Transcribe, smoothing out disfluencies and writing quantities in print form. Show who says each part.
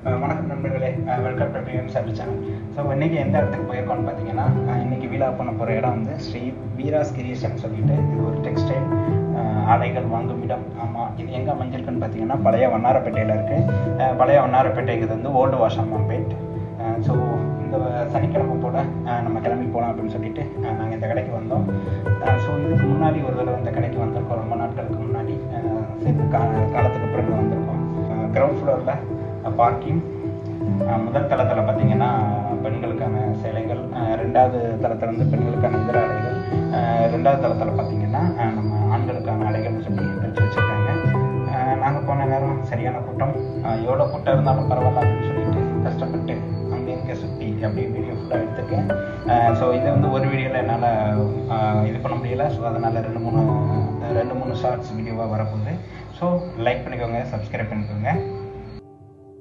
Speaker 1: வணக்கம் நண்பர்களே, welcome to PM service channel. So இன்றைக்கி எந்த இடத்துக்கு போயிருக்கோன்னு பார்த்தீங்கன்னா, இன்றைக்கி வீலா பண்ண போகிற இடம் வந்து ஸ்ரீ வீராஸ் கிரியேஷன் சொல்லிட்டு இது ஒரு டெக்ஸ்டைல் ஆடைகள் வாங்கும் இடம். ஆமாம், இது எங்கே அமைஞ்சிருக்குன்னு பார்த்தீங்கன்னா பழைய வண்ணாரப்பேட்டையில் இருக்குது. பழைய வண்ணாரப்பேட்டைக்கு இது வந்து ஓல்டு வாஷாம்பேட். ஸோ இந்த சனிக்கிழமை போல் நம்ம கிளம்பி போகலாம் அப்படின்னு சொல்லிட்டு நாங்கள் இந்த கடைக்கு வந்தோம். ஸோ இதுக்கு முன்னாடி ஒரு தடவை இந்த கடைக்கு வந்திருக்கோம், ரொம்ப நாட்களுக்கு முன்னாடி. காலத்துக்கு பிறகு வந்திருக்கோம். கிரவுண்ட் ஃப்ளோரில் பார்க்கிங், முதல் தளத்தில் பார்த்தீங்கன்னா பெண்களுக்கான சேலைகள், ரெண்டாவது தளத்தில் வந்து பெண்களுக்கான இதர ஆடைகள், ரெண்டாவது தளத்தில் பார்த்தீங்கன்னா நம்ம ஆண்களுக்கான ஆடைகள்னு சொல்லி பிரித்து வச்சுருக்காங்க. நாங்கள் போன நேரம் சரியான கூட்டம், எவ்வளோ கூட்டம் இருந்தாலும் பரவாயில்ல அப்படின்னு சொல்லிட்டு கஷ்டப்பட்டு அங்கே இங்கே சுற்றி அப்படியே வீடியோ ஃபுல்லாக எடுத்துருக்கேன். ஸோ இதை வந்து ஒரு வீடியோவில் என்னால் இது பண்ண முடியலை. ஸோ அதனால் ரெண்டு மூணு ஷார்ட்ஸ் வீடியோவாக வரப்போகுது. ஸோ லைக் பண்ணிக்கோங்க, சப்ஸ்கிரைப் பண்ணிக்கோங்க.